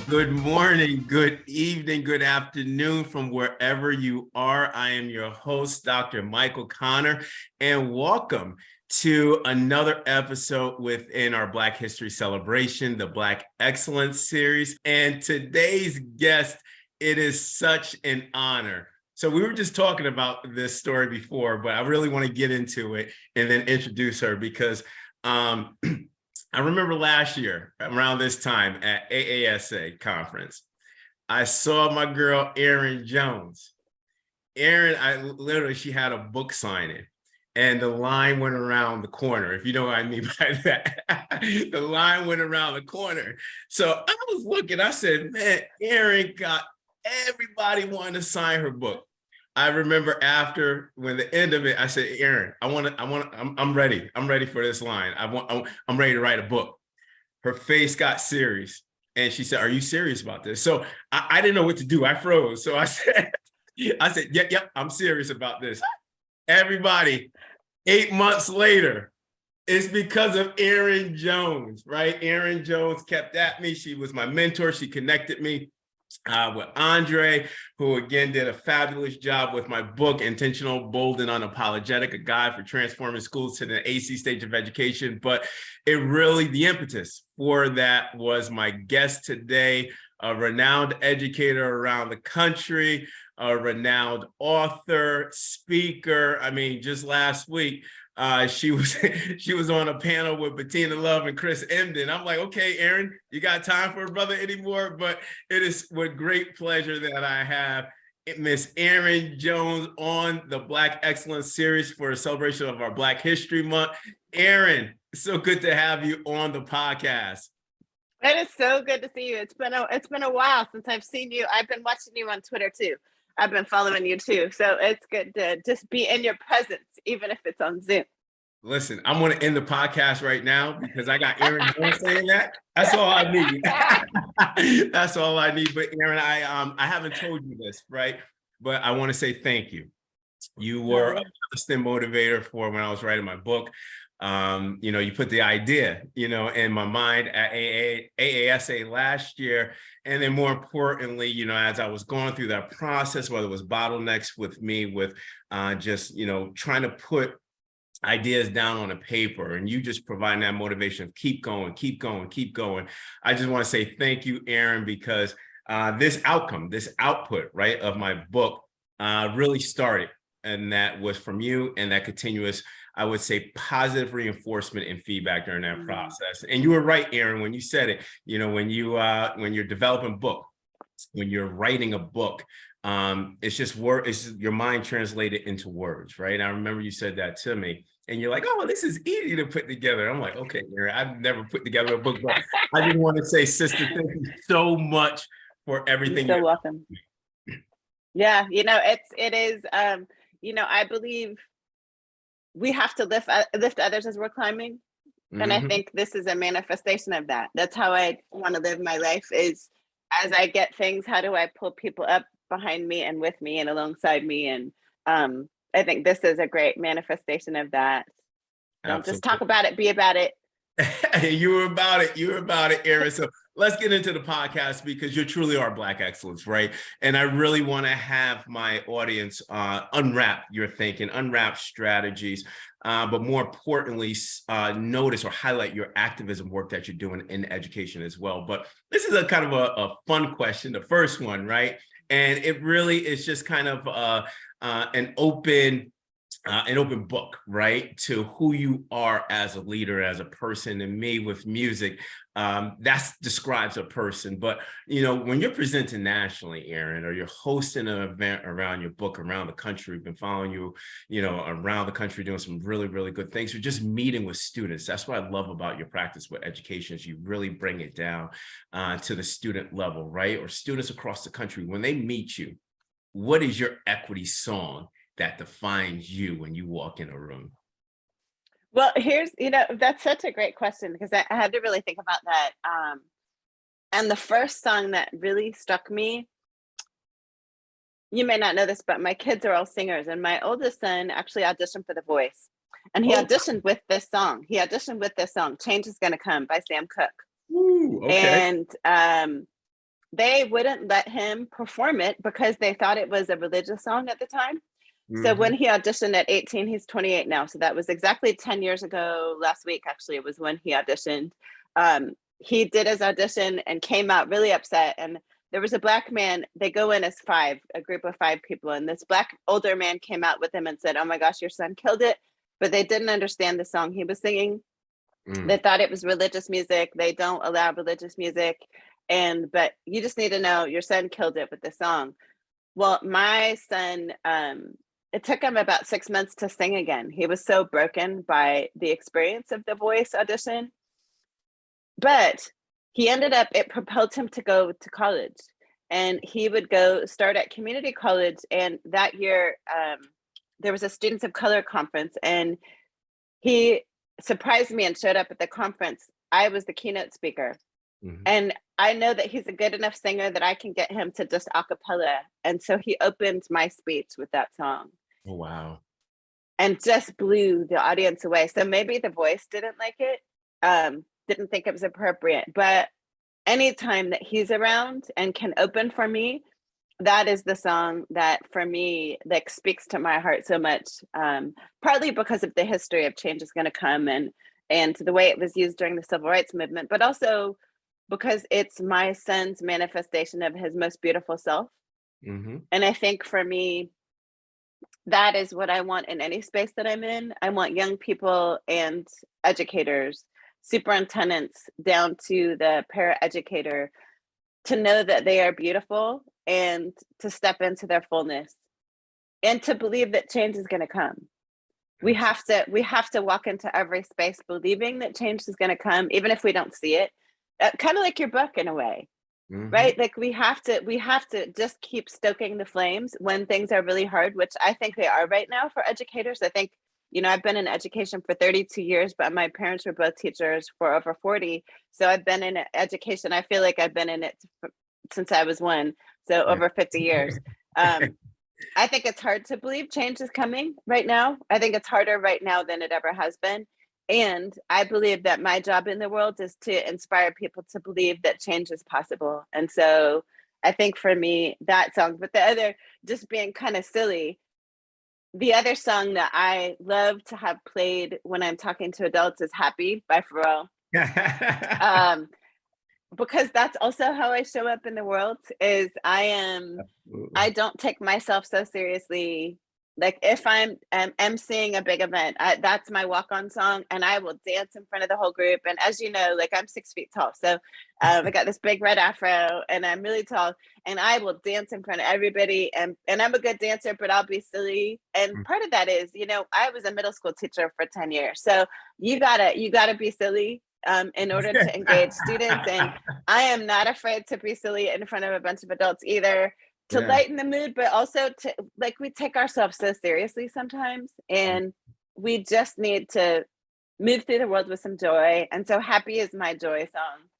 Good morning, good evening, good afternoon from wherever you are. I am your host, Dr. Michael Connor, and welcome to another episode within our Black History Celebration, the Black Excellence Series. And today's guest, it is such an honor. So we were just talking about this story before, but I really want to get into it and then introduce her because I remember last year around this time at AASA conference, I saw my girl, Erin Jones. Erin, she had a book signing and the line went around the corner, if you know what I mean by that. The line went around the corner. So I was looking, I said, man, Erin got everybody wanting to sign her book. I remember when the end of it, I said, Erin, I'm ready. I'm ready for this line. I'm ready to write a book. Her face got serious. And she said, are you serious about this? So I didn't know what to do. I froze. So I said, yep, I'm serious about this. Everybody, 8 months later, it's because of Erin Jones, right? Erin Jones kept at me. She was my mentor. She connected me with Andre, who again did a fabulous job with my book, Intentional, Bold, and Unapologetic, a guide for transforming schools to the AC stage of education. But the impetus for that was my guest today, a renowned educator around the country, a renowned author, speaker. I mean, just last week, she was on a panel with Bettina Love and Chris Emden. I'm like, okay, Erin, you got time for a brother anymore? But it is with great pleasure that I have Miss Erin Jones on the Black Excellence Series for a celebration of our Black History Month. Erin, it's so good to have you on the podcast. It is so good to see you. It's been a while since I've seen you. I've been watching you on Twitter too. I've been following you too. So it's good to just be in your presence, even if it's on Zoom. Listen, I'm going to end the podcast right now because I got Erin saying that. That's all I need. That's all I need. But Erin, I haven't told you this, right? But I want to say thank you. You were a constant motivator for when I was writing my book. You put the idea, in my mind at AASA last year. And then more importantly, as I was going through that process, whether it was bottlenecks with me, with just, trying to put ideas down on a paper, and you just providing that motivation of keep going, keep going, keep going. I just want to say thank you, Erin, because this output, right, of my book really started. And that was from you, and that continuous, I would say, positive reinforcement and feedback during that process. And you were right, Erin, when you said it, when you're developing a book, when you're writing a book, it's just your mind translated into words, right? I remember you said that to me, and you're like, oh, this is easy to put together. I'm like, okay, Erin, I've never put together a book, but I just want to say, sister, thank you so much for everything. You're so welcome. Yeah, it is, I believe we have to lift others as we're climbing. And I think this is a manifestation of that. That's how I want to live my life, is as I get things, how do I pull people up behind me and with me and alongside me? And I think this is a great manifestation of that. Don't just talk about it, be about it. You were about it, Erin. So let's get into the podcast, because you truly are Black Excellence, right? And I really want to have my audience unwrap your thinking, unwrap strategies, but more importantly, notice or highlight your activism work that you're doing in education as well. But this is a kind of a fun question, the first one, right? And it really is just kind of an open book, right, to who you are as a leader, as a person. And me, with music, that describes a person. But when you're presenting nationally, Erin, or you're hosting an event around your book around the country, we've been following you, around the country, doing some really, really good things. You're just meeting with students. That's what I love about your practice with education, is you really bring it down to the student level, right? Or students across the country, when they meet you, what is your equity song that defines you when you walk in a room? Well, that's such a great question, because I had to really think about that. And the first song that really struck me, you may not know this, but my kids are all singers, and my oldest son actually auditioned for The Voice, and he auditioned with this song. Change Is Gonna Come by Sam Cooke. Ooh, okay. And they wouldn't let him perform it because they thought it was a religious song at the time. So when Mhm. he auditioned at 18, he's 28 now. So that was exactly 10 years ago. Last week, actually, it was when he auditioned. He did his audition and came out really upset. And there was a Black man, they go in as five, a group of five people. And this Black older man came out with him and said, "Oh my gosh, your son killed it." But they didn't understand the song he was singing. They Mm. thought it was religious music. They don't allow religious music. But you just need to know your son killed it with the song. Well, my son, it took him about 6 months to sing again. He was so broken by the experience of the voice audition, but he ended up, it propelled him to go to college. And he would go start at community college. And that year, there was a Students of Color conference, and he surprised me and showed up at the conference. I was the keynote speaker. Mhm. And I know that he's a good enough singer that I can get him to just a cappella. And so he opened my speech with that song Oh, wow. and just blew the audience away. So maybe the voice didn't like it, didn't think it was appropriate. But anytime that he's around and can open for me, that is the song that for me like speaks to my heart so much. Partly because of the history of Change Is Gonna Come, and the way it was used during the civil rights movement, but also because it's my son's manifestation of his most beautiful self. Mhm. And I think for me, that is what I want in any space that I'm in. I want young people and educators, superintendents, down to the paraeducator, to know that they are beautiful and to step into their fullness and to believe that change is going to come. Absolutely. We have to walk into every space believing that change is going to come, even if we don't see it. Kind of like your book in a way, Mhm. right? Like we have to just keep stoking the flames when things are really hard, which I think they are right now for educators. I think, I've been in education for 32 years, but my parents were both teachers for over 40. So I've been in education. I feel like I've been in it since I was one, so Yeah. over 50 years. Um, I think it's hard to believe change is coming right now. I think it's harder right now than it ever has been. And I believe that my job in the world is to inspire people to believe that change is possible. And so I think for me, that song, but the other, just being kind of silly, the other song that I love to have played when I'm talking to adults is Happy by Pharrell. Um, because that's also how I show up in the world is I Absolutely. don't take myself so seriously. Like if I'm emceeing a big event, that's my walk-on song, and I will dance in front of the whole group. And as you know, like I'm 6 feet tall, so I got this big red afro, and I'm really tall, and I will dance in front of everybody. And I'm a good dancer, but I'll be silly. And Mm. part of that is, I was a middle school teacher for 10 years, so you gotta be silly in order to engage students. And I am not afraid to be silly in front of a bunch of adults either, to Yeah. lighten the mood, but also to, like, we take ourselves so seriously sometimes, and we just need to move through the world with some joy. And so Happy is my joy song.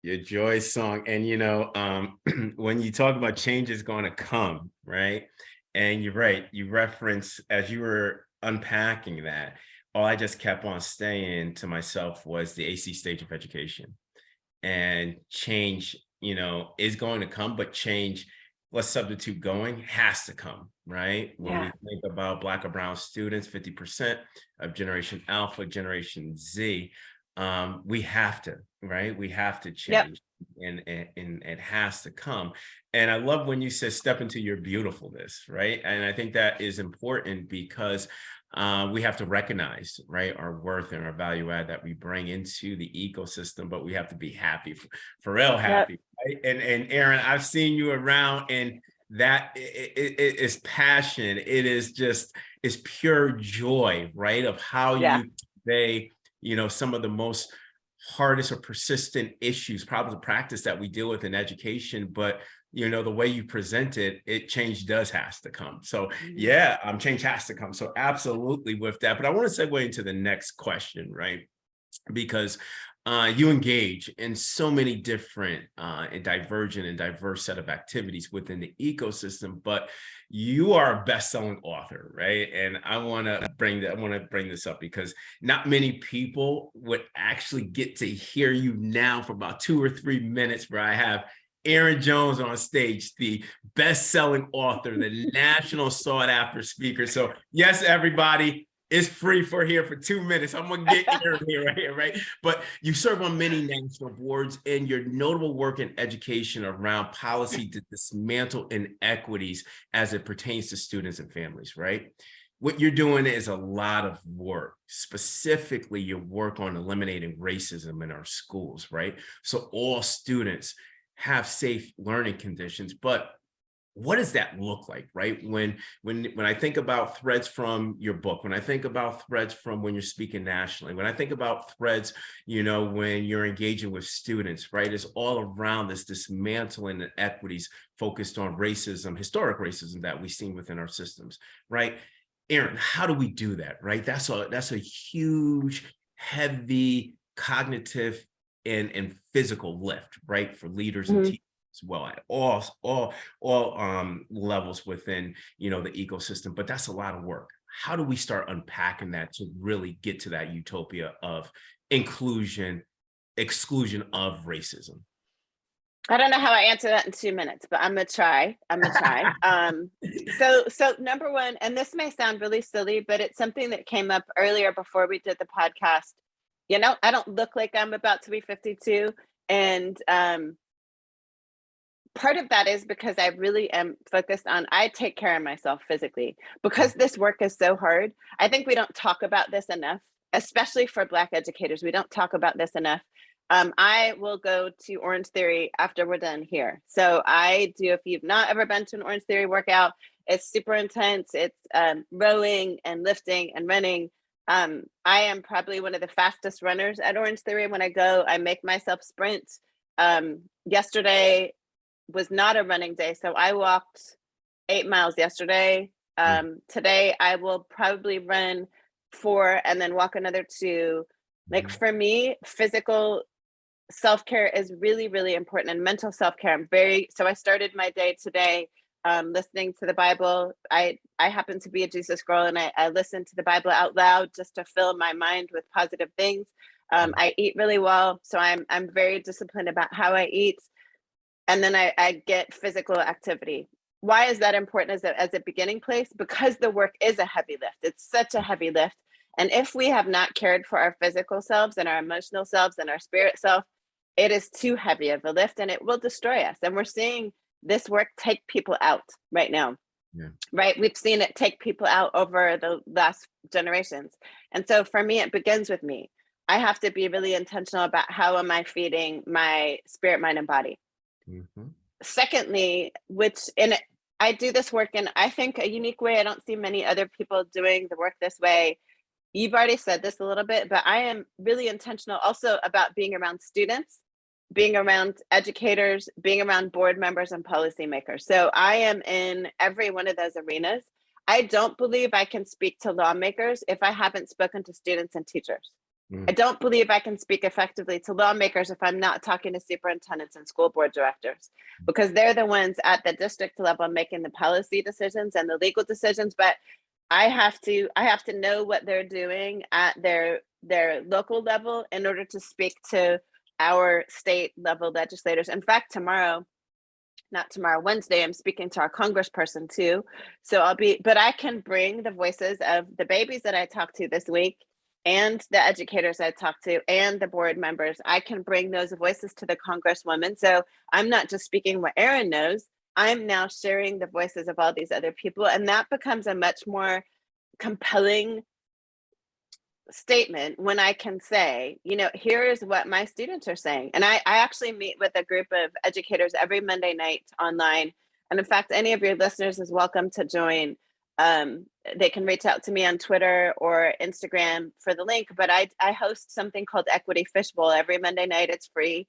Your joy song. And when you talk about change is going to come, right? And you're right, you reference as you were unpacking that, all I just kept on saying to myself was the AC stage of education. And change, is going to come, but change, let's substitute going, has to come, right? When Yeah. we think about Black or brown students, 50% of Generation Alpha, Generation Z, we have to, right? We have to Yep. change, and it has to come. And I love when you said step into your beautifulness, right? And I think that is important because we have to recognize, right, our worth and our value add that we bring into the ecosystem, but we have to be happy, for real Yep. happy, right? And Erin, I've seen you around, and that it is passion. It is just, it's pure joy, right? Of how Yeah. you convey, some of the most hardest or persistent issues, problems of practice that we deal with in education, but the way you present it, change does has to come. So Mhm. yeah, change has to come. So absolutely with that. But I want to segue into the next question, right? Because you engage in so many different and divergent and diverse set of activities within the ecosystem, but you are a best-selling author, right? And I want to bring this up because not many people would actually get to hear you now for about 2 or 3 minutes, where I have Erin Jones on stage, the best-selling author, the national sought-after speaker. So yes, everybody, it's free for here for 2 minutes. I'm gonna get Erin here, right? But you serve on many national boards, and your notable work in education around policy to dismantle inequities as it pertains to students and families, right? What you're doing is a lot of work, specifically your work on eliminating racism in our schools, right? So all students have safe learning conditions. But what does that look like, right? When I think about threads from your book, when I think about threads from when you're speaking nationally, when I think about threads, when you're engaging with students, right? It's all around this dismantling inequities focused on racism, historic racism that we've seen within our systems, right? Erin, how do we do that, right? That's a huge, heavy cognitive and physical lift, right, for leaders and teachers as well at all levels within the ecosystem. But that's a lot of work. How do we start unpacking that to really get to that utopia of inclusion, exclusion of racism? I don't know how I answer that in 2 minutes, but I'm gonna try. So number one, and this may sound really silly, but it's something that came up earlier before we did the podcast. I don't look like I'm about to be 52. And part of that is because I really am focused on, I take care of myself physically. Because this work is so hard, I think we don't talk about this enough, especially for Black educators. We don't talk about this enough. I will go to Orange Theory after we're done here. So I do, if you've not ever been to an Orange Theory workout, it's super intense. It's rowing and lifting and running. I am probably one of the fastest runners at Orange Theory. When I go, I make myself sprint. Yesterday was not a running day, so I walked 8 miles yesterday. Today, I will probably run 4 and then walk another 2. Like for me, physical self-care is really, really important, and mental self-care. So I started my day today listening to the Bible. I happen to be a Jesus girl, and I listen to the Bible out loud just to fill my mind with positive things. I eat really well, so I'm very disciplined about how I eat. And then I get physical activity. Why is that important as a beginning place? Because the work is a heavy lift. It's such a heavy lift. And if we have not cared for our physical selves and our emotional selves and our spirit self, it is too heavy of a lift and it will destroy us. And we're seeing this work take people out right now. Yeah. Right? We've seen it take people out over the last generations. And so for me, it begins with me. I have to be really intentional about how am I feeding my spirit, mind, and body. Secondly, I do this work in, I think, a unique way. I don't see many other people doing the work this way. You've already said this a little bit, but I am really intentional also about being around students, being around educators, being around board members and policymakers. So I am in every one of those arenas. I don't believe I can speak to lawmakers if I haven't spoken to students and teachers. I don't believe I can speak effectively to lawmakers if I'm not talking to superintendents and school board directors, because they're the ones at the district level making the policy decisions and the legal decisions. But I have to know what they're doing at their local level in order to speak to our state level legislators. In fact, Wednesday, I'm speaking to our congressperson too. So but I can bring the voices of the babies that I talked to this week and the educators I talk to and the board members. I can bring those voices to the congresswoman. So I'm not just speaking what Erin knows, I'm now sharing the voices of all these other people. And that becomes a much more compelling statement when I can say, here is what my students are saying. And I actually meet with a group of educators every Monday night online. And in fact, any of your listeners is welcome to join. They can reach out to me on Twitter or Instagram for the link, but I host something called Equity Fishbowl every Monday night. It's free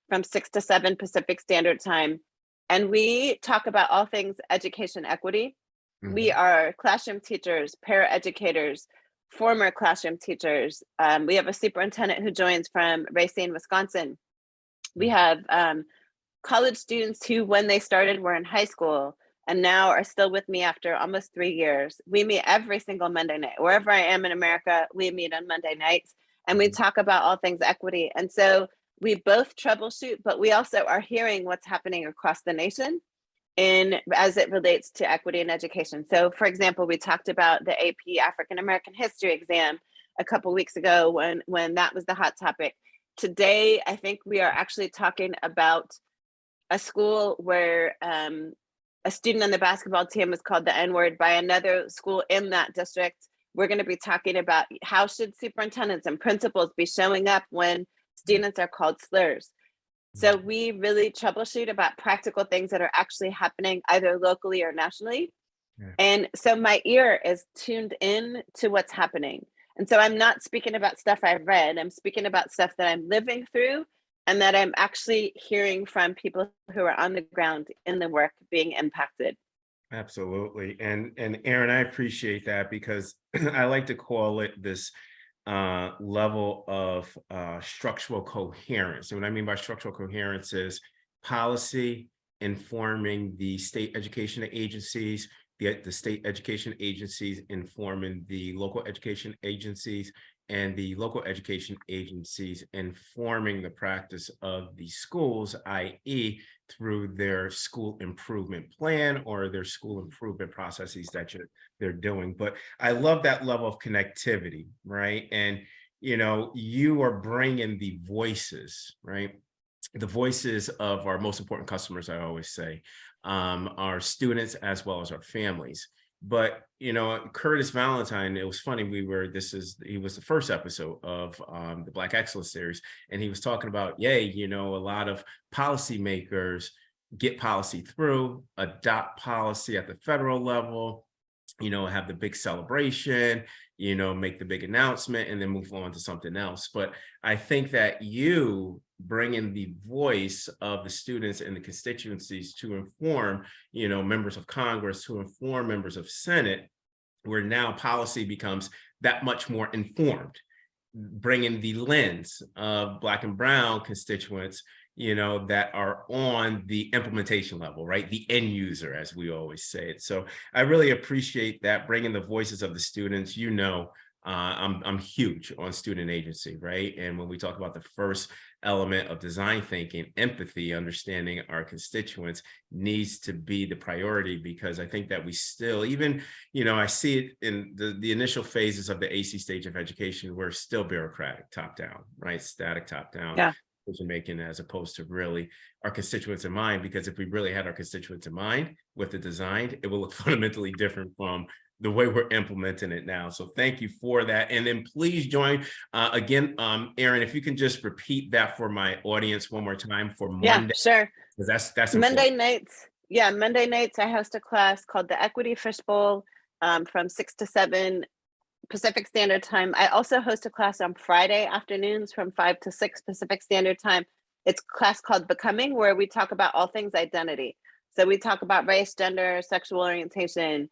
from 6 to 7 Pacific Standard Time. And we talk about all things education equity. We are classroom teachers, paraeducators, former classroom teachers. We have a superintendent who joins from Racine, Wisconsin. We have college students who, when they started, were in high school and now are still with me after almost 3 years. We meet every single Monday night. Wherever I am in America, we meet on Monday nights and we talk about all things equity. And so we both troubleshoot, but we also are hearing what's happening across the nation in as it relates to equity in education. So for example, we talked about the AP African American History exam a couple weeks ago when that was the hot topic. Today, I think we are actually talking about a school where a student on the basketball team was called the N-word by another school in that district. We're going to be talking about how should superintendents and principals be showing up when students are called slurs. So we really troubleshoot about practical things that are actually happening either locally or nationally. Yeah. And so my ear is tuned in to what's happening. And so I'm not speaking about stuff I've read, I'm speaking about stuff that I'm living through and that I'm actually hearing from people who are on the ground in the work being impacted. Absolutely. And Erin, I appreciate that because I like to call it this level of structural coherence. And what I mean by structural coherence is policy informing the state education agencies, the state education agencies informing the local education agencies, and the local education agencies informing the practice of the schools, i.e. through their school improvement plan or their school improvement processes that they're doing. But I love that level of connectivity, right? And, you know, you are bringing the voices, right? The voices of our most important customers, I always say, our students as well as our families. But, you know, Curtis Valentine, it was funny, he was the first episode of the Black Excellence series, and he was talking about, you know, a lot of policymakers get policy through, adopt policy at the federal level, you know, have the big celebration, you know, make the big announcement and then move on to something else. But I think that you bringing the voice of the students and the constituencies to inform, you know, members of Congress, to inform members of Senate, where now policy becomes that much more informed, bringing the lens of Black and Brown constituents, you know, that are on the implementation level, right? The end user, as we always say it. So I really appreciate that, bringing the voices of the students. You know, I'm huge on student agency, right? And when we talk about the first element of design thinking, empathy, understanding our constituents needs to be the priority, because I think that we still, even, you know, I see it in the initial phases of the AC stage of education, we're still bureaucratic, top down, right? Static, top down. Yeah. Decision making, as opposed to really our constituents in mind. Because if we really had our constituents in mind with the design, it will look fundamentally different from the way we're implementing it now. So thank you for that. And then please join again, Erin, if you can just repeat that for my audience one more time for Monday. Yeah, sure. Because that's Monday important. nights. Yeah, Monday nights I host a class called the Equity Fishbowl from 6 to 7 Pacific Standard Time. I also host a class on Friday afternoons from 5 to 6 Pacific Standard Time. It's a class called Becoming, where we talk about all things identity. So we talk about race, gender, sexual orientation,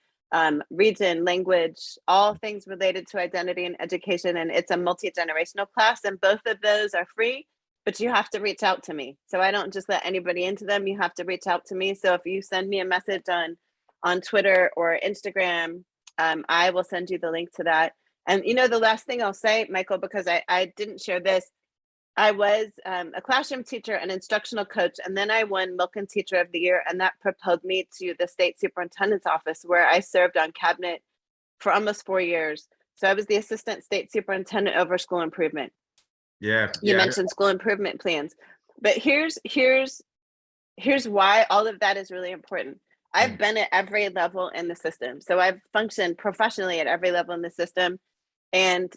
region, language, all things related to identity and education. And it's a multi-generational class, and both of those are free, but you have to reach out to me. So I don't just let anybody into them. You have to reach out to me. So if you send me a message on Twitter or Instagram, I will send you the link to that. And, you know, the last thing I'll say, Michael, because I didn't share this, I was a classroom teacher, an instructional coach, and then I won Milken Teacher of the Year, and that propelled me to the state superintendent's office, where I served on cabinet for almost 4 years. So I was the assistant state superintendent over school improvement. Yeah. You mentioned school improvement plans, but here's why all of that is really important. I've been at every level in the system. So I've functioned professionally at every level in the system, and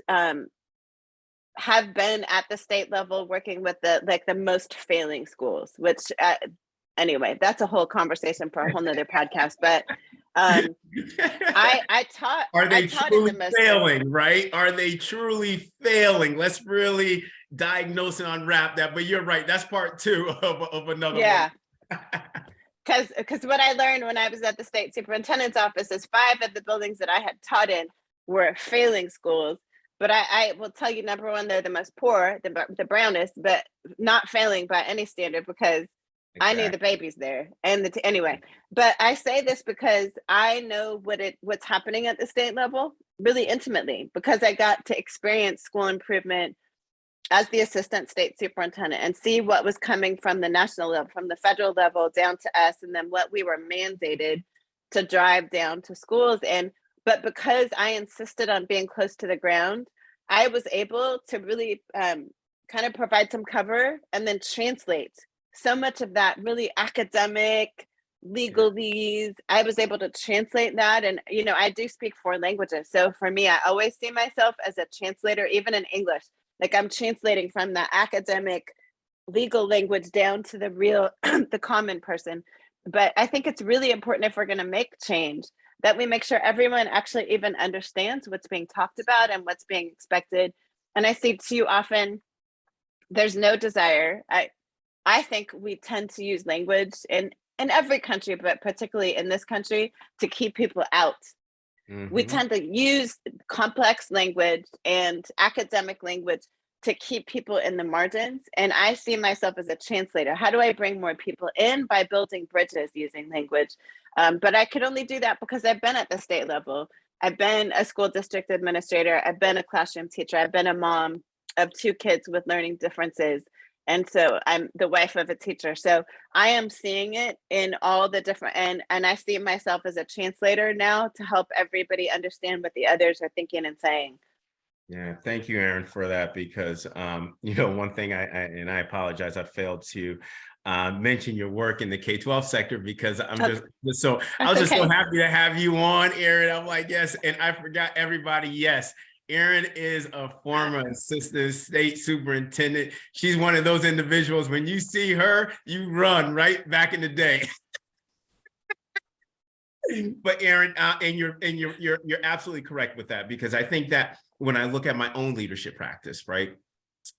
have been at the state level working with the most failing schools, which anyway, that's a whole conversation for a whole nother podcast. But I taught. Are they truly in the most failing, right? Are they truly failing? Let's really diagnose and unwrap that. But you're right. That's part two of another one. Because what I learned when I was at the state superintendent's office is 5 of the buildings that I had taught in were failing schools. But I will tell you, number one, they're the most poor, the brownest, but not failing by any standard, because I knew the babies there. And anyway, but I say this because I know what's happening at the state level really intimately, because I got to experience school improvement as the assistant state superintendent and see what was coming from the national level, from the federal level down to us, and then what we were mandated to drive down to schools. But because I insisted on being close to the ground, I was able to really kind of provide some cover and then translate so much of that really academic legalese. I was able to translate that. And, you know, I do speak 4 languages. So for me, I always see myself as a translator, even in English. Like I'm translating from the academic legal language down to the real, the common person. But I think it's really important if we're going to make change that we make sure everyone actually even understands what's being talked about and what's being expected. And I see too often there's no desire. I think we tend to use language in every country, but particularly in this country, to keep people out. We Mm-hmm. tend to use complex language and academic language to keep people in the margins. And I see myself as a translator. How do I bring more people in? By building bridges using language. But I could only do that because I've been at the state level. I've been a school district administrator. I've been a classroom teacher. I've been a mom of 2 kids with learning differences. And so I'm the wife of a teacher. So I am seeing it in all the different, and I see myself as a translator now to help everybody understand what the others are thinking and saying. Yeah, thank you, Erin, for that, because you know, one thing and I apologize, I failed to mention your work in the K-12 sector, because I'm Oh, just so I that's was just so okay. happy to have you on, Erin. I'm like, yes, and I forgot everybody. Yes, Erin is a former assistant state superintendent. She's one of those individuals, when you see her, you run right back in the day. But Erin, and you're absolutely correct with that, because I think that when I look at my own leadership practice, right,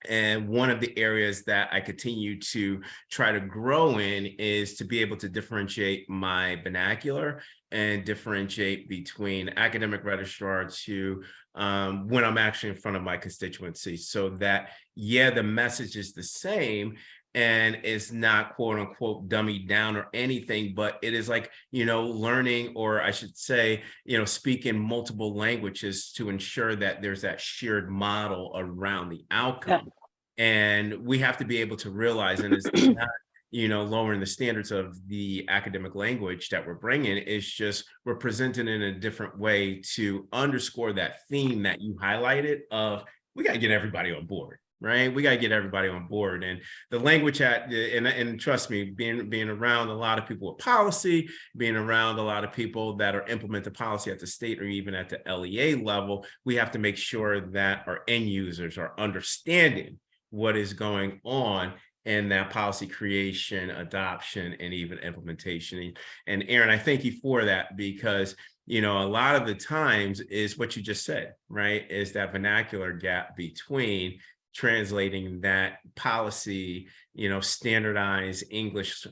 and one of the areas that I continue to try to grow in is to be able to differentiate my vernacular and differentiate between academic registrar to when I'm actually in front of my constituency, so that, yeah, the message is the same and it's not quote unquote dummied down or anything, but it is like, you know, learning, or I should say, you know, speaking multiple languages to ensure that there's that shared model around the Yeah. outcome. And we have to be able to realize, and it's not, you know, lowering the standards of the academic language that we're bringing, it's just we're presenting in a different way to underscore that theme that you highlighted of, we got to get everybody on board. Right, we got to get everybody on board, and the language and trust me, being around a lot of people with policy, being around a lot of people that are implementing policy at the state or even at the LEA level, we have to make sure that our end users are understanding what is going on in that policy creation, adoption, and even implementation. And Erin, I thank you for that, because, you know, a lot of the times is what you just said, right? Is that vernacular gap between translating that policy, you know, standardized English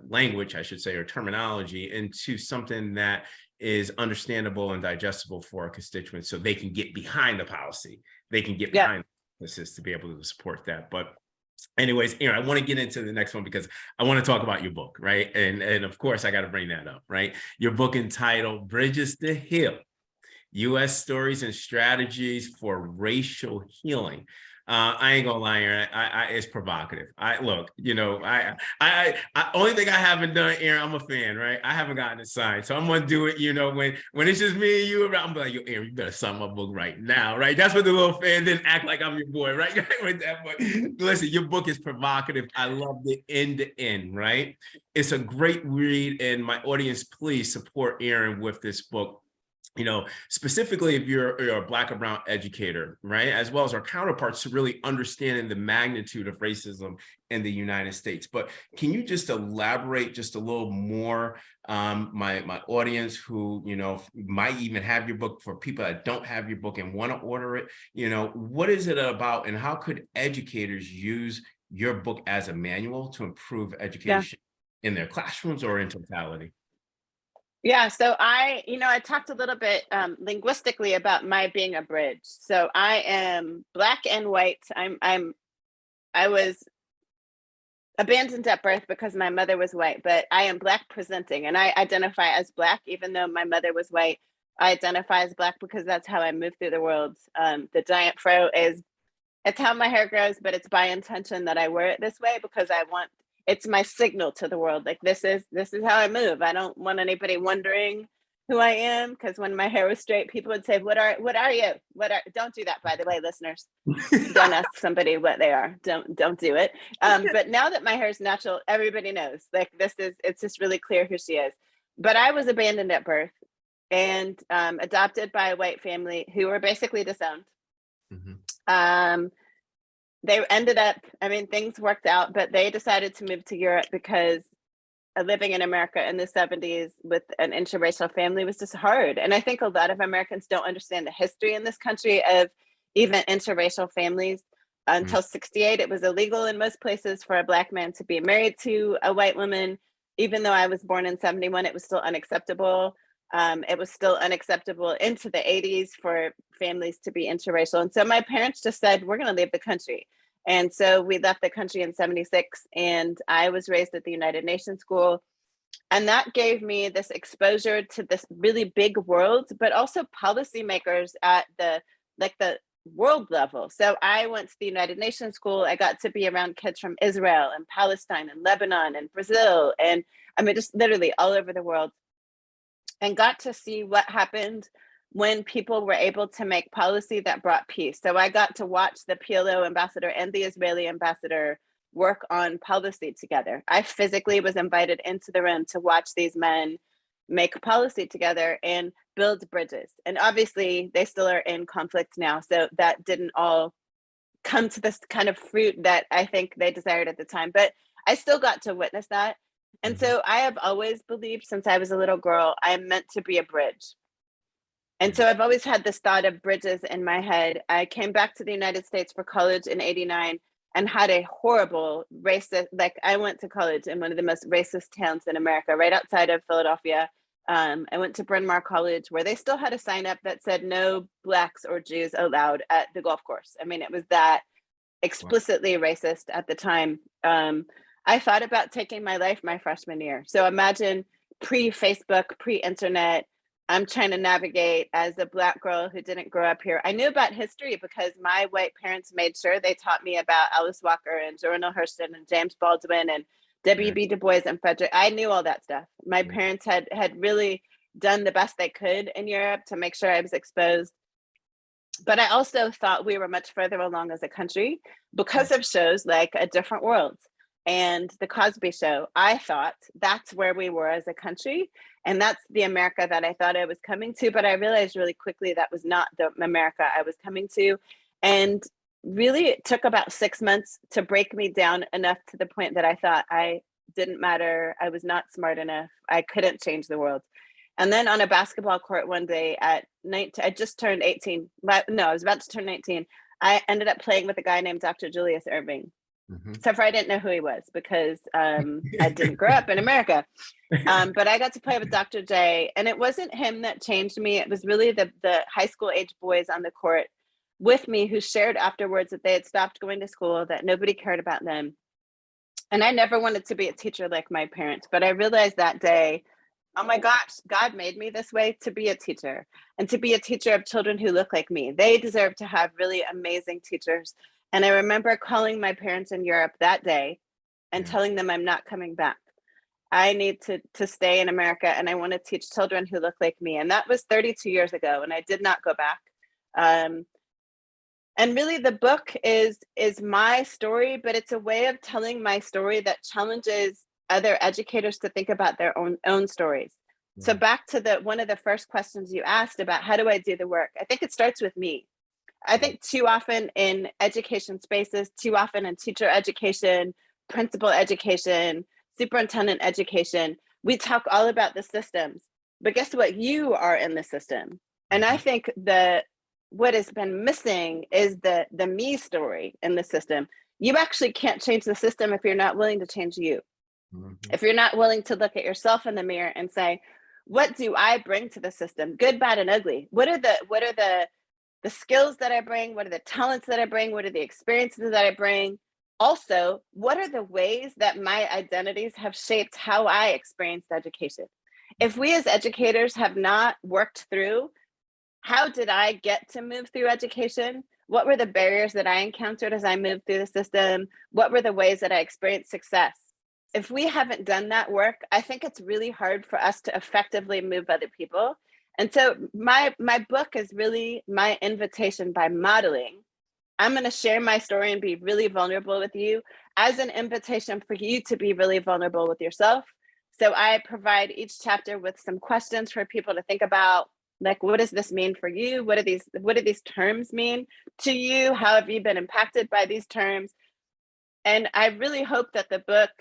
language, I should say, or terminology, into something that is understandable and digestible for our constituents, so they can get behind the policy. They can get Yeah. behind this to be able to support that. But anyways, Aaron, I want to get into the next one, because I want to talk about your book, right? And of course, I got to bring that up, right? Your book entitled Bridges to Heal: U.S. Stories and Strategies for Racial Healing. I ain't gonna lie, Aaron. It's provocative. I look, you know, only thing I haven't done, Aaron, I'm a fan, right? I haven't gotten it signed, so I'm gonna do it. You know, when it's just me and you around, I'm like, yo, Aaron, you better sign my book right now, right? That's what the little fan didn't act like I'm your boy, right? With that, but listen, your book is provocative. I love the end to end, right? It's a great read, and my audience, please support Aaron with this book. You know, specifically if you're a Black or Brown educator, right, as well as our counterparts, to really understanding the magnitude of racism in the United States. But can you just elaborate just a little more, my audience who, you know, might even have your book, for people that don't have your book and want to order it, you know, what is it about, and how could educators use your book as a manual to improve Yeah. education in their classrooms or in totality? Yeah. So I talked a little bit linguistically about my being a bridge. So I am Black and white. I was abandoned at birth because my mother was white, but I am Black presenting, and I identify as Black, even though my mother was white. I identify as Black because that's how I move through the world. The giant fro is It's how my hair grows, but it's by intention that I wear it this way because it's my signal to the world. Like this is how I move. I don't want anybody wondering who I am, because when my hair was straight, people would say, what are you? Don't do that, by the way, listeners. Don't ask somebody what they are. Don't do it. But now that my hair is natural, everybody knows. Like it's just really clear who she is. But I was abandoned at birth and adopted by a white family who were basically disowned. They ended up, I mean, things worked out, but they decided to move to Europe because living in America in the 70s with an interracial family was just hard. And I think a lot of Americans don't understand the history in this country of even interracial families. Until 68, it was illegal in most places for a Black man to be married to a white woman. Even though I was born in 71, it was still unacceptable. It was still unacceptable into the 80s for families to be interracial. And so my parents just said, we're going to leave the country. And so we left the country in 76, and I was raised at the United Nations School. And that gave me this exposure to this really big world, but also policymakers at the world level. So I went to the United Nations School. I got to be around kids from Israel and Palestine and Lebanon and Brazil. And I mean, just literally all over the world, and got to see what happened when people were able to make policy that brought peace. So I got to watch the PLO ambassador and the Israeli ambassador work on policy together. I physically was invited into the room to watch these men make policy together and build bridges. And obviously they still are in conflict now. So that didn't all come to this kind of fruit that I think they desired at the time, but I still got to witness that. And so I have always believed since I was a little girl, I am meant to be a bridge. And so I've always had this thought of bridges in my head. I came back to the United States for college in '89 and had a horrible racist, like I went to college in one of the most racist towns in America, right outside of Philadelphia. I went to Bryn Mawr College, where they still had a sign up that said no Blacks or Jews allowed at the golf course. I mean, it was that explicitly racist at the time. I thought about taking my life my freshman year. So imagine pre-Facebook, pre-internet, I'm trying to navigate as a Black girl who didn't grow up here. I knew about history because my white parents made sure they taught me about Alice Walker and Zora Hurston and James Baldwin and W.B. Du Bois and Frederick. I knew all that stuff. My parents had really done the best they could in Europe to make sure I was exposed. But I also thought we were much further along as a country because of shows like A Different World and The Cosby Show. I thought that's where we were as a country, and that's the America that I thought I was coming to. But I realized really quickly that was not the America I was coming to. And really, it took about 6 months to break me down enough to the point that I thought I didn't matter. I was not smart enough. I couldn't change the world. And then on a basketball court one day at 19, I just turned 18. No, I was about to turn 19. I ended up playing with a guy named Dr. Julius Erving. So far, I didn't know who he was because I didn't grow up in America. But I got to play with Dr. J, and it wasn't him that changed me. It was really the high school age boys on the court with me who shared afterwards that they had stopped going to school, that nobody cared about them. And I never wanted to be a teacher like my parents, but I realized that day, oh my gosh, God made me this way to be a teacher, and to be a teacher of children who look like me. They deserve to have really amazing teachers. And I remember calling my parents in Europe that day and telling them I'm not coming back. I need to stay in America, and I want to teach children who look like me. And that was 32 years ago, and I did not go back. And really the book is my story, but it's a way of telling my story that challenges other educators to think about their own stories. So back to one of the first questions you asked about how do I do the work? I think it starts with me. I think too often in education spaces, too often in teacher education, principal education, superintendent education, we talk all about the systems, but guess what? You are in the system. And I think what has been missing is the me story in the system. You actually can't change the system if you're not willing to change you. If you're not willing to look at yourself in the mirror and say, what do I bring to the system? Good, bad, and ugly. What are the skills that I bring? What are the talents that I bring? What are the experiences that I bring? Also, what are the ways that my identities have shaped how I experienced education? If we as educators have not worked through, how did I get to move through education? What were the barriers that I encountered as I moved through the system? What were the ways that I experienced success? If we haven't done that work, I think it's really hard for us to effectively move other people. And so my book is really my invitation by modeling. I'm going to share my story and be really vulnerable with you as an invitation for you to be really vulnerable with yourself. So I provide each chapter with some questions for people to think about, like, what does this mean for you? What do these terms mean to you? How have you been impacted by these terms? And I really hope that the book,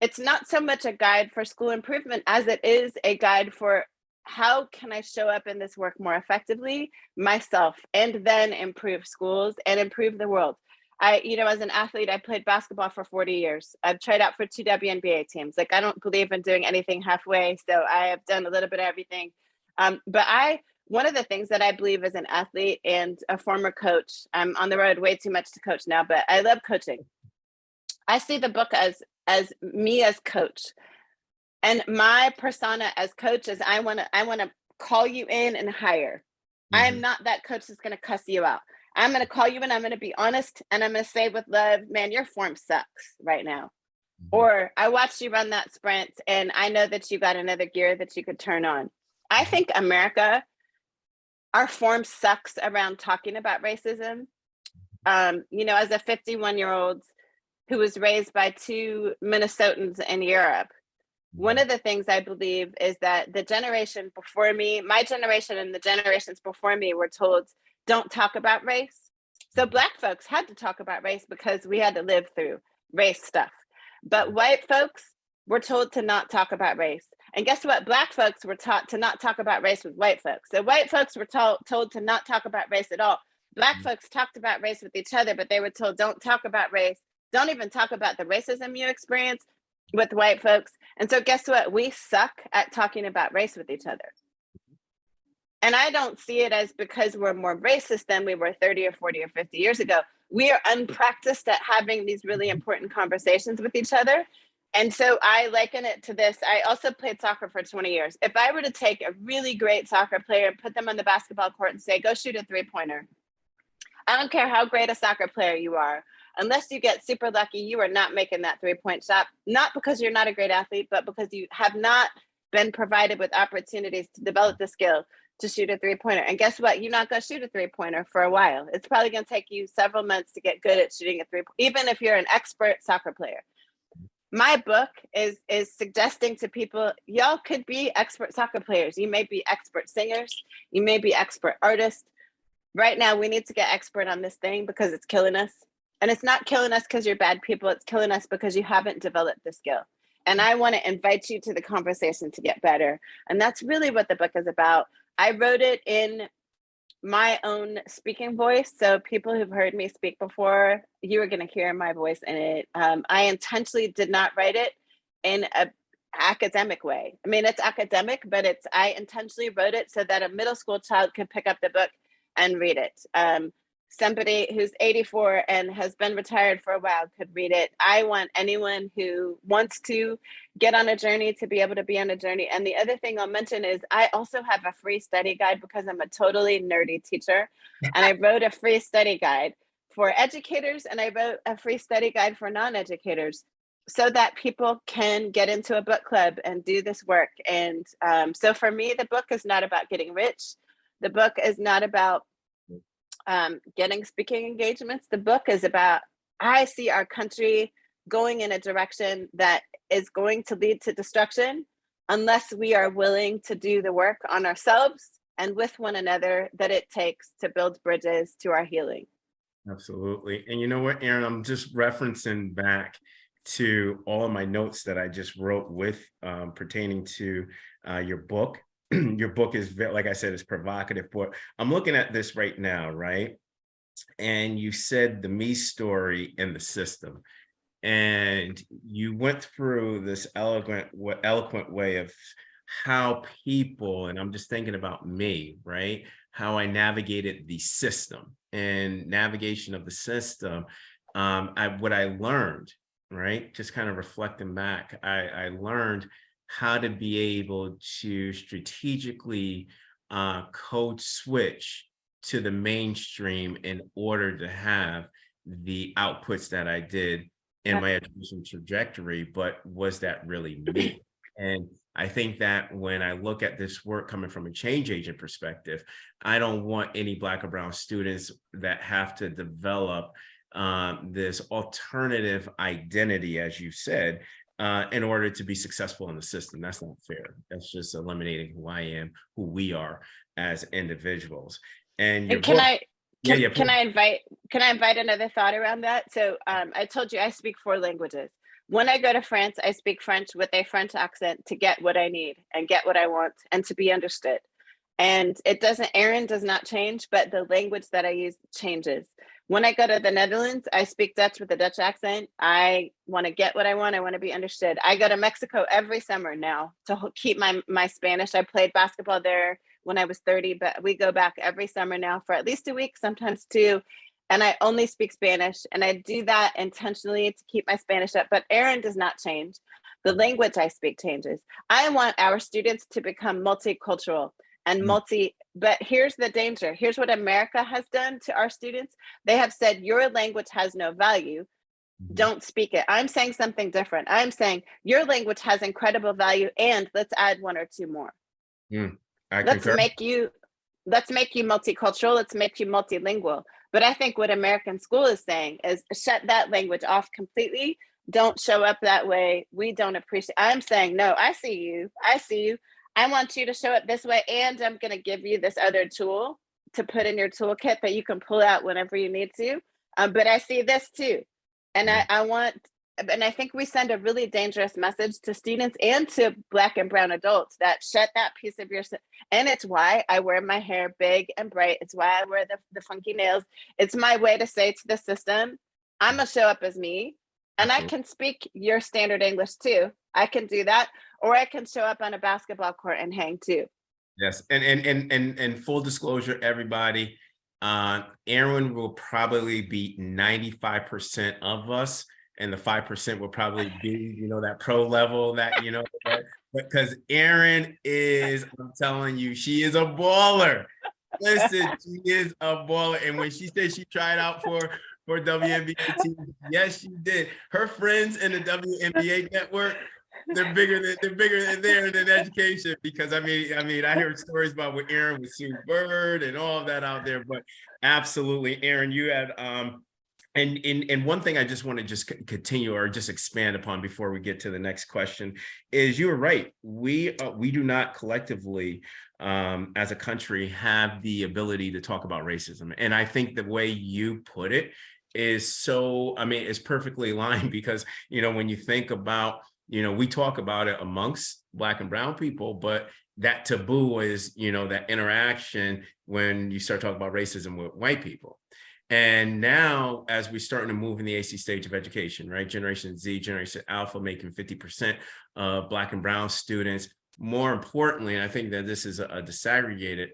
it's not so much a guide for school improvement as it is a guide for how can I show up in this work more effectively myself, and then improve schools and improve the world. As an athlete, I played basketball for 40 years. I've tried out for 2 WNBA teams. Like, I don't believe in doing anything halfway. So I have done a little bit of everything. One of the things that I believe as an athlete and a former coach, I'm on the road way too much to coach now, but I love coaching. I see the book as me as coach. And my persona as coach is I want to call you in and hire. I am not that coach that's going to cuss you out. I'm going to call you in. I'm going to be honest, and I'm going to say with love, man, your form sucks right now. Or I watched you run that sprint, and I know that you got another gear that you could turn on. I think America, our form sucks around talking about racism. As a 51-year-old who was raised by 2 Minnesotans in Europe, one of the things I believe is that the generation before me, my generation and the generations before me, were told, don't talk about race. So Black folks had to talk about race because we had to live through race stuff. But white folks were told to not talk about race. And guess what? Black folks were taught to not talk about race with white folks. So white folks were told to not talk about race at all. Black folks talked about race with each other, but they were told, don't talk about race. Don't even talk about the racism you experience with white folks. And so guess what? We suck at talking about race with each other. And I don't see it as because we're more racist than we were 30 or 40 or 50 years ago. We are unpracticed at having these really important conversations with each other. And so I liken it to this. I also played soccer for 20 years. If I were to take a really great soccer player and put them on the basketball court and say, go shoot a 3-pointer, I don't care how great a soccer player you are, unless you get super lucky, you are not making that 3-point shot, not because you're not a great athlete, but because you have not been provided with opportunities to develop the skill to shoot a 3-pointer. And guess what? You're not going to shoot a 3-pointer for a while. It's probably going to take you several months to get good at shooting a 3-pointer, even if you're an expert soccer player. My book is suggesting to people, y'all could be expert soccer players. You may be expert singers. You may be expert artists. Right now, we need to get expert on this thing because it's killing us. And it's not killing us because you're bad people. It's killing us because you haven't developed the skill. And I want to invite you to the conversation to get better. And that's really what the book is about. I wrote it in my own speaking voice. So people who've heard me speak before, you are going to hear my voice in it. I intentionally did not write it in an academic way. I mean, it's academic, but I intentionally wrote it so that a middle school child could pick up the book and read it. Somebody who's 84 and has been retired for a while could read it. I want anyone who wants to get on a journey to be able to be on a journey. And the other thing I'll mention is I also have a free study guide because I'm a totally nerdy teacher. And I wrote a free study guide for educators, and I wrote a free study guide for non-educators so that people can get into a book club and do this work. And so for me, the book is not about getting rich. The book is not about getting speaking engagements. The book is about, I see our country going in a direction that is going to lead to destruction unless we are willing to do the work on ourselves and with one another that it takes to build bridges to our healing. Absolutely. And you know what, Erin, I'm just referencing back to all of my notes that I just wrote with pertaining to your book. Your book is, like I said, it's provocative, but I'm looking at this right now, right? And you said the me story in the system. And you went through this eloquent way of how people, and I'm just thinking about me, right? How I navigated the system and navigation of the system. What I learned, right? Just kind of reflecting back, I learned how to be able to strategically code switch to the mainstream in order to have the outputs that I did in my education trajectory, but was that really me? And I think that when I look at this work coming from a change agent perspective, I don't want any Black or brown students that have to develop this alternative identity, as you said, in order to be successful in the system. That's not fair. That's just eliminating who I am, who we are as individuals. And your And can book, I yeah, yeah, can I invite another thought around that? So I told you I speak 4 languages. When I go to France, I speak French with a French accent to get what I need and get what I want and to be understood. And it doesn't, Erin does not change, but the language that I use changes. When I go to the Netherlands, I speak Dutch with a Dutch accent. I want to get what I want. I want to be understood. I go to Mexico every summer now to keep my Spanish. I played basketball there when I was 30, but we go back every summer now for at least a week, sometimes 2. And I only speak Spanish. And I do that intentionally to keep my Spanish up. But Erin does not change. The language I speak changes. I want our students to become multicultural and but here's the danger. Here's what America has done to our students. They have said, your language has no value. Don't speak it. I'm saying something different. I'm saying your language has incredible value, and let's add 1 or 2 more. I Let's concur. make you multicultural. Let's make you multilingual. But I think what American school is saying is shut that language off completely. Don't show up that way. We don't appreciate. I'm saying, no, I see you. I see you. I want you to show up this way. And I'm going to give you this other tool to put in your toolkit that you can pull out whenever you need to. But I see this too. And I think we send a really dangerous message to students and to Black and brown adults that shut that piece of your, and it's why I wear my hair big and bright. It's why I wear the funky nails. It's my way to say to the system, I'm gonna show up as me, and Absolutely. I can speak your standard English too. I can do that, or I can show up on a basketball court and hang too. Yes, and full disclosure, everybody, Erin will probably be 95% of us, and the 5% will probably be, that pro level that, because Erin is, I'm telling you, she is a baller. Listen, she is a baller. And when she said she tried out for WNBA team, yes, she did. Her friends in the WNBA network, they're bigger than there in education, because I mean, I hear stories about what Erin with Sue Bird and all of that out there. But absolutely, Erin, you had and one thing I just want to just continue or just expand upon before we get to the next question is, you were right. We do not collectively as a country have the ability to talk about racism. And I think the way you put it is so, it's perfectly aligned, because, when you think about, we talk about it amongst Black and brown people, but that taboo is, that interaction when you start talking about racism with white people. And now, as we're starting to move in the AC stage of education, right? Generation Z, Generation Alpha making 50% of Black and brown students. More importantly, and I think that this is a disaggregated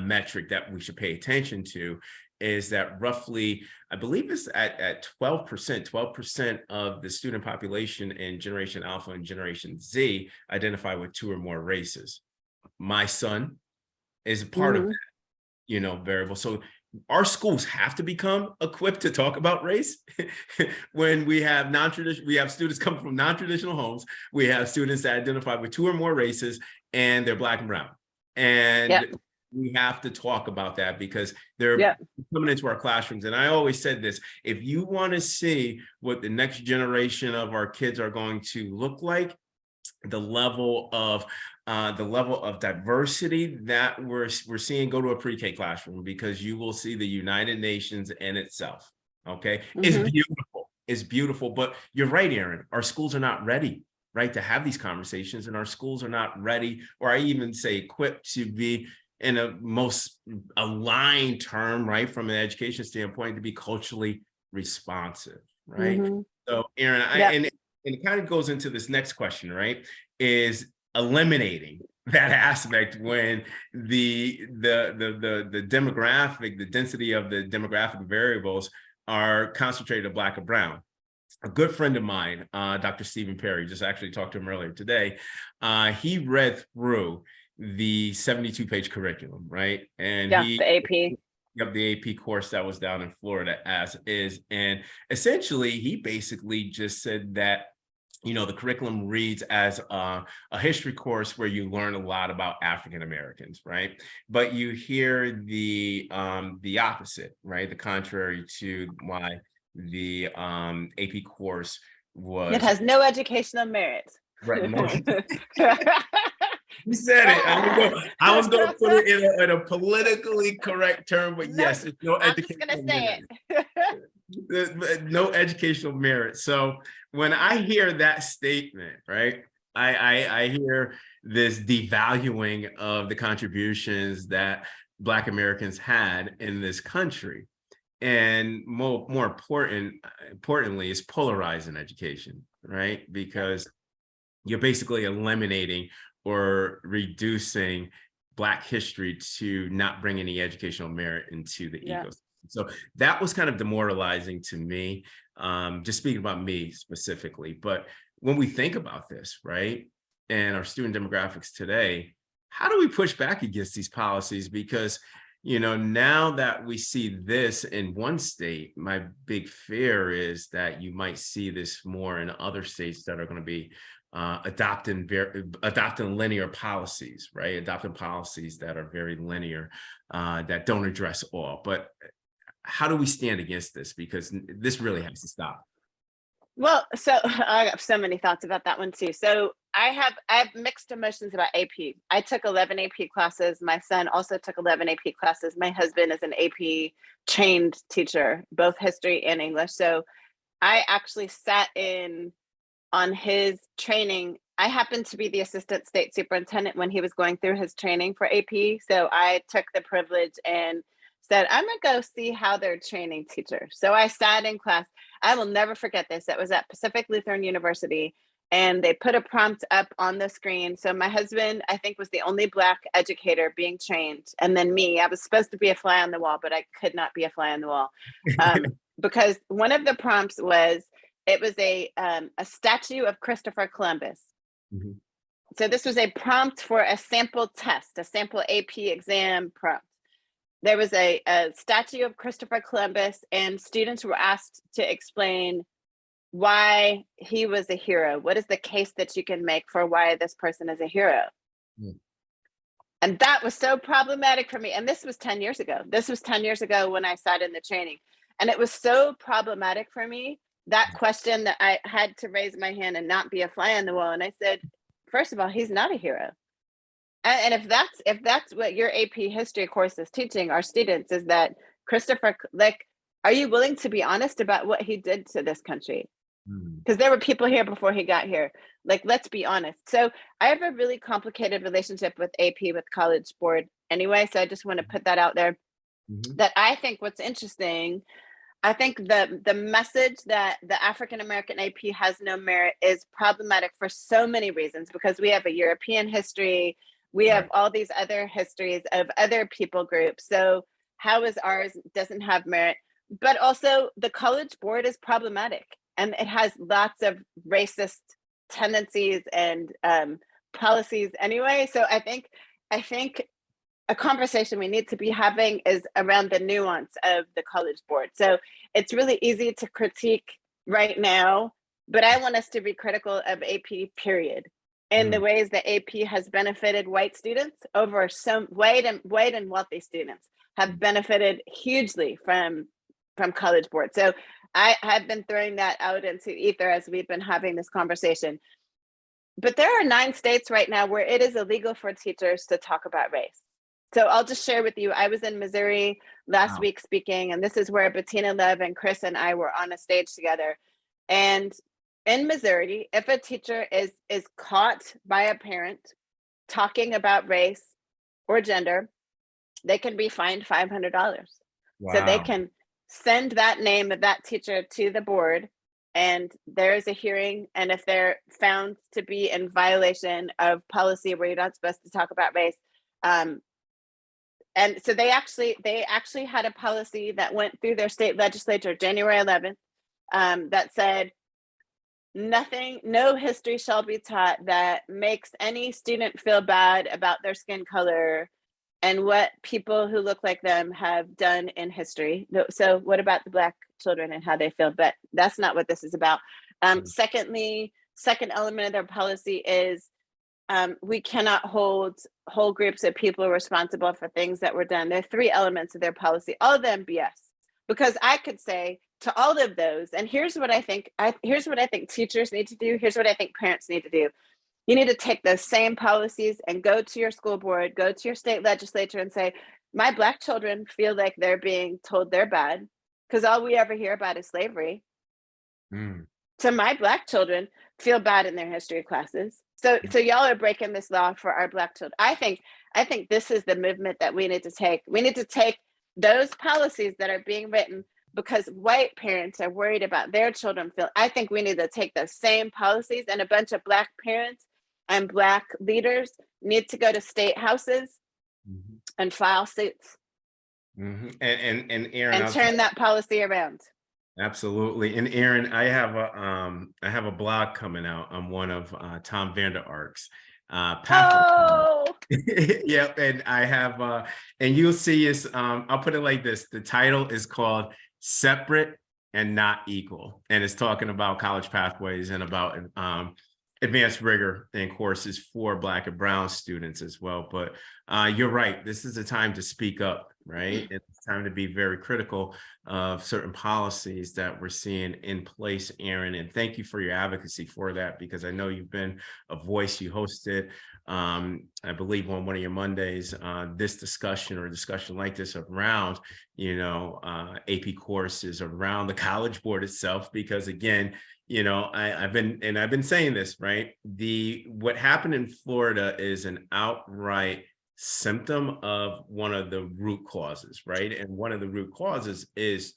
metric that we should pay attention to, is that roughly, I believe it's at 12% of the student population in Generation Alpha and Generation Z identify with 2 or more races. My son is a part of that, variable. So our schools have to become equipped to talk about race. When we have students come from non-traditional homes, we have students that identify with 2 or more races, and they're Black and brown. And we have to talk about that, because they're coming into our classrooms. And I always said this: if you want to see what the next generation of our kids are going to look like, the level of diversity that we're seeing, go to a pre-K classroom, because you will see the United Nations in itself. Okay, it's beautiful. But you're right, Erin. Our schools are not ready, right, to have these conversations, and our schools are not ready, or I even say equipped, to be, in a most aligned term, right, from an education standpoint, to be culturally responsive, right? So, Erin, and it kind of goes into this next question, right, is eliminating that aspect when the demographic, the density of the demographic variables are concentrated to Black or brown. A good friend of mine, Dr. Stephen Perry, just actually talked to him earlier today. He read through the 72-page curriculum, right? And Yeah, the AP. the AP course that was down in Florida as is. And essentially, he basically just said that, the curriculum reads as a history course where you learn a lot about African Americans, right? But you hear the opposite, right? The contrary to why the AP course It was has no educational merit. right. No, you said it. I was gonna put it in a politically correct term, but No, yes, it's no I'm just educational gonna say merit. it. No educational merit. So when I hear that statement, right, I hear this devaluing of the contributions that Black Americans had in this country. And more importantly, is polarizing education, right? Because you're basically eliminating or reducing Black history to not bring any educational merit into the ecosystem. So that was kind of demoralizing to me, just speaking about me specifically. But when we think about this, right, and our student demographics today, how do we push back against these policies? Because, now that we see this in one state, my big fear is that you might see this more in other states that are going to be adopting linear policies, right? Adopting policies that are very linear, that don't address all. But how do we stand against this? Because this really has to stop. Well, so I have so many thoughts about that one too. So I have mixed emotions about AP. I took 11 AP classes. My son also took 11 AP classes. My husband is an AP trained teacher, both history and English. So I actually sat in on his training. I happened to be the assistant state superintendent when he was going through his training for AP. So I took the privilege and said, I'm gonna go see how they're training teachers. So I sat in class. I will never forget this. That was at Pacific Lutheran University. And they put a prompt up on the screen. So my husband, I think, was the only Black educator being trained. And then me, I was supposed to be a fly on the wall, but I could not be a fly on the wall. Because one of the prompts was, it was a statue of Christopher Columbus. Mm-hmm. So this was a prompt for a sample test, a sample AP exam prompt. There was a statue of Christopher Columbus, and students were asked to explain why he was a hero. What is the case that you can make for why this person is a hero? Mm. And that was so problematic for me. And this was 10 years ago. This was 10 years ago when I sat in the training. And it was so problematic for me, that question, that I had to raise my hand and not be a fly on the wall. And I said, first of all, he's not a hero. And if that's what your AP history course is teaching our students, is that Christopher, like, are you willing to be honest about what he did to this country? Because there were people here before he got here. Like, let's be honest. So I have a really complicated relationship with AP, with College Board anyway. So I just want to put that out there. That I think what's interesting, I think the message that the African American AP has no merit is problematic for so many reasons, because we have a European history. We have all these other histories of other people groups. So how is ours doesn't have merit? But also the College Board is problematic, and it has lots of racist tendencies and policies anyway. So I think a conversation we need to be having is around the nuance of the College Board. So it's really easy to critique right now, but I want us to be critical of AP, period. In the ways that AP has benefited white students over some white and wealthy students have benefited hugely from College Board. So I have been throwing that out into ether as we've been having this conversation. But there are 9 states right now where it is illegal for teachers to talk about race. So I'll just share with you, I was in Missouri last week speaking, and this is where Bettina Love and Chris and I were on a stage together. And in Missouri, if a teacher is caught by a parent talking about race or gender, they can be fined $500. Wow. So they can send that name of that teacher to the board, and there is a hearing. And if they're found to be in violation of policy where you're not supposed to talk about race, and so they actually had a policy that went through their state legislature January 11th, that said no history shall be taught that makes any student feel bad about their skin color and what people who look like them have done in history. So what about the Black children and how they feel? But that's not what this is about. Secondly, second element of their policy is we cannot hold whole groups of people responsible for things that were done. There are three elements of their policy, all of them BS. Because I could say to all of those, and here's what I think, here's what I think teachers need to do, here's what I think parents need to do. You need to take those same policies and go to your school board, go to your state legislature and say, my Black children feel like they're being told they're bad because all we ever hear about is slavery. So my Black children feel bad in their history classes. So y'all are breaking this law for our Black children. I think this is the movement that we need to take. We need to take those policies that are being written because white parents are worried about their children feel. I think we need to take those same policies, and a bunch of Black parents and Black leaders need to go to state houses and file suits And Erin, and turn that policy around. Absolutely. And Erin, I have a blog coming out on one of Tom Vander Ark's pathway. Yep. And I have and you'll see is I'll put it like this. The title is called Separate and Not Equal. And it's talking about college pathways and about advanced rigor and courses for Black and Brown students as well. But you're right. This is a time to speak up, right? It's time to be very critical of certain policies that we're seeing in place, Erin. And thank you for your advocacy for that, because I know you've been a voice. You hosted, I believe, on one of your Mondays, this discussion like this around, AP courses around the College Board itself, because again, I've been saying this, right? What happened in Florida is an outright symptom of one of the root causes, right? And one of the root causes is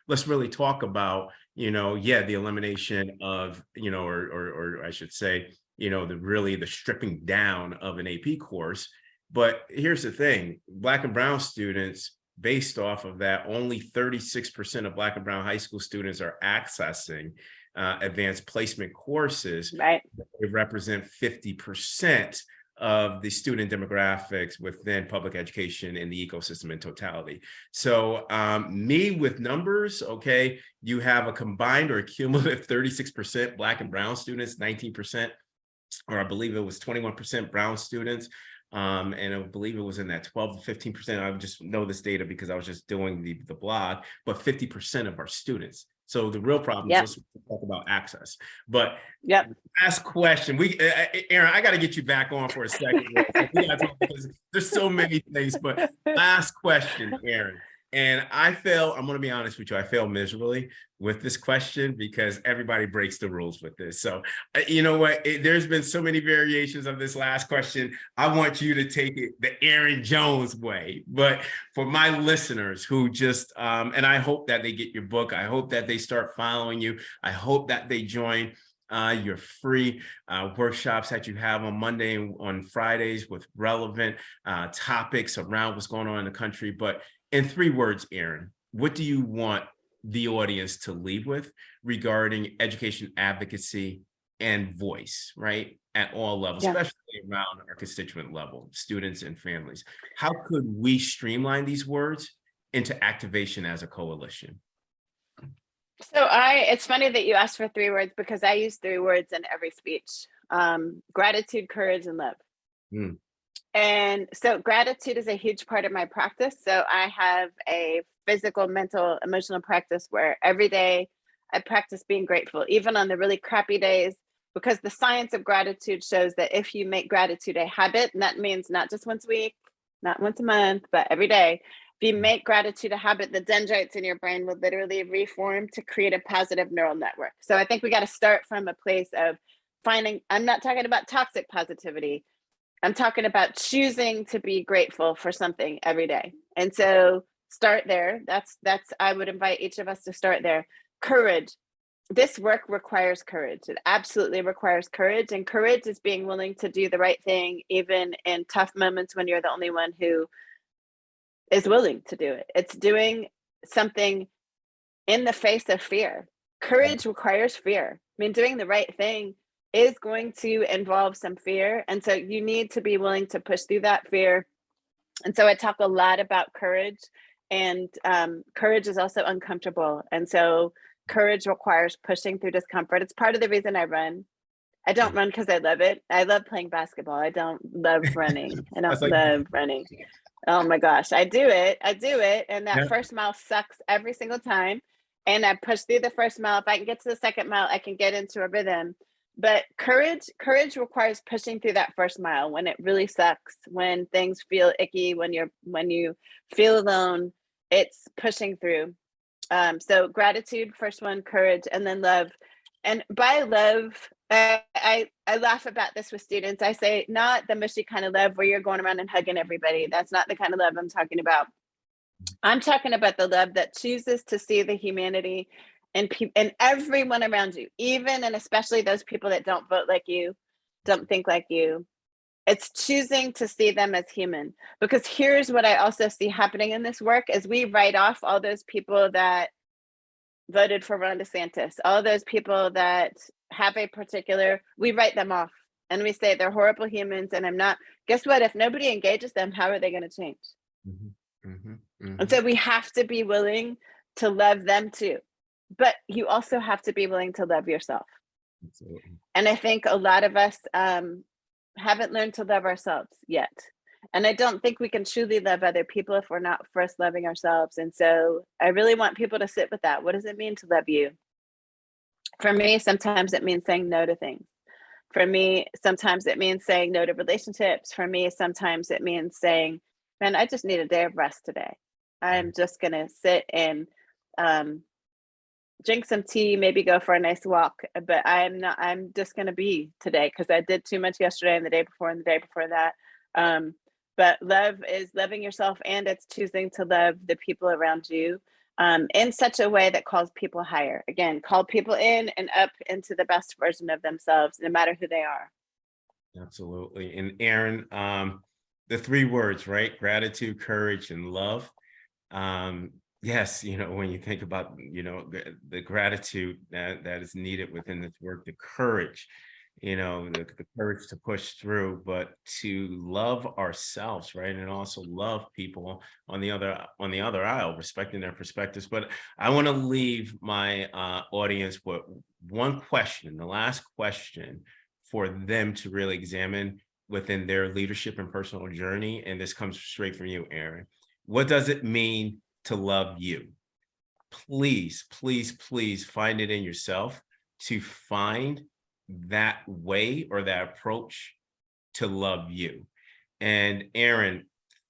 let's really talk about, the elimination of, or I should say, the stripping down of an AP course. But here's the thing, Black and Brown students, based off of that, only 36% of Black and Brown high school students are accessing advanced placement courses. Right. They represent 50% of the student demographics within public education in the ecosystem in totality. So me with numbers, okay, you have a combined or a cumulative 36% Black and Brown students, 19%, or I believe it was 21% Brown students. And I believe it was in that 12 to 15%. I just know this data because I was just doing the blog, but 50% of our students. So the real problem is let's talk about access. But last question, Erin, I got to get you back on for a second. We gotta talk because there's so many things, but last question, Erin. And I'm going to be honest with you, I fail miserably with this question because everybody breaks the rules with this. So you know what, there's been so many variations of this last question. I want you to take it the Erin Jones way. But for my listeners who just, and I hope that they get your book. I hope that they start following you. I hope that they join your free workshops that you have on Monday and on Fridays with relevant topics around what's going on in the country. But in 3 words, Erin, what do you want the audience to leave with regarding education advocacy and voice, right? At all levels, especially around our constituent level, students and families. How could we streamline these words into activation as a coalition? So it's funny that you asked for 3 words because I use 3 words in every speech: gratitude, courage, and love. And so gratitude is a huge part of my practice. So I have a physical, mental, emotional practice where every day I practice being grateful, even on the really crappy days, because the science of gratitude shows that if you make gratitude a habit, and that means not just once a week, not once a month, but every day, if you make gratitude a habit, the dendrites in your brain will literally reform to create a positive neural network. So I think we got to start from a place of finding, I'm not talking about toxic positivity. I'm talking about choosing to be grateful for something every day. And so start there. That's I would invite each of us to start there. Courage. This work requires courage. It absolutely requires courage. And courage is being willing to do the right thing, even in tough moments when you're the only one who is willing to do it. It's doing something in the face of fear. courage requires fear. I mean, doing the right thing is going to involve some fear. And so you need to be willing to push through that fear. And so I talk a lot about courage, and courage is also uncomfortable. And so courage requires pushing through discomfort. It's part of the reason I run. I don't run because I love it. I love playing basketball. I don't love running. I don't That's like, love running. Oh my gosh, I do it. I do it. And that yeah. first mile sucks every single time. And I push through the first mile. If I can get to the second mile, I can get into a rhythm. But courage requires pushing through that first mile when it really sucks, when things feel icky, when you feel alone. It's pushing through. So gratitude, first one, courage, and then love. And by love, I laugh about this with students. I say, not the mushy kind of love where you're going around and hugging everybody. That's not the kind of love I'm talking about. I'm talking about the love that chooses to see the humanity and everyone around you, even and especially those people that don't vote like you, don't think like you. It's choosing to see them as human. Because here's what I also see happening in this work is we write off all those people that voted for Ron DeSantis, all those people that have a particular, we write them off and we say they're horrible humans and I'm not. Guess what? If nobody engages them, how are they going to change? Mm-hmm, mm-hmm, mm-hmm. And so we have to be willing to love them too. But you also have to be willing to love yourself. Absolutely. And I think a lot of us haven't learned to love ourselves yet. And I don't think we can truly love other people if we're not first loving ourselves. And so I really want people to sit with that. What does it mean to love you? For me, sometimes it means saying no to things. For me, sometimes it means saying no to relationships. For me, sometimes it means saying, man, I just need a day of rest today. I'm just going to sit and drink some tea, maybe go for a nice walk, but I'm just going to be today because I did too much yesterday and the day before and the day before that. But love is loving yourself, and it's choosing to love the people around you in such a way that calls people higher. Again, call people in and up into the best version of themselves, no matter who they are. Absolutely. And Erin, the three words, right? Gratitude, courage, and love. Yes, when you think about, the gratitude that is needed within this work, the courage, the courage to push through, but to love ourselves, right? And also love people on the other aisle, respecting their perspectives. But I want to leave my audience with one question, the last question for them to really examine within their leadership and personal journey. And this comes straight from you, Erin. What does it mean to love you? Please, please, please find it in yourself to find that way or that approach to love you. And Erin,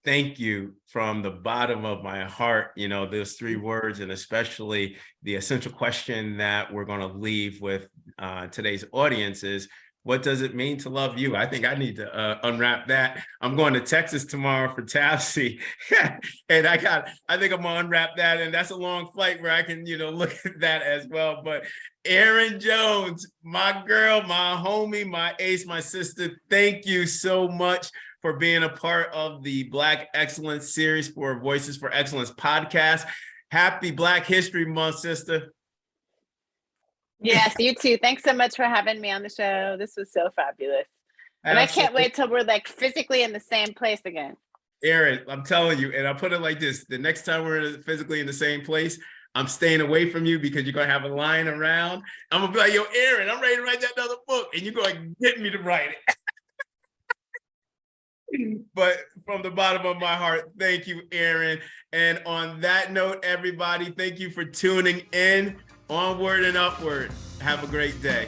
thank you from the bottom of my heart, those three words, and especially the essential question that we're going to leave with today's audience is, what does it mean to love you? I think I need to unwrap that. I'm going to Texas tomorrow for TAPSY. And I think I'm gonna unwrap that. And that's a long flight where I can, look at that as well. But Erin Jones, my girl, my homie, my ace, my sister, thank you so much for being a part of the Black Excellence series for Voices for Excellence podcast. Happy Black History Month, sister. Yes, you too. Thanks so much for having me on the show. This was so fabulous. And I can't wait till we're like physically in the same place again. Erin, I'm telling you, and I'll put it like this. The next time we're physically in the same place, I'm staying away from you because you're going to have a line around. I'm going to be like, yo, Erin, I'm ready to write that other book. And you're going to get me to write it. But from the bottom of my heart, thank you, Erin. And on that note, everybody, thank you for tuning in. Onward and upward. Have a great day.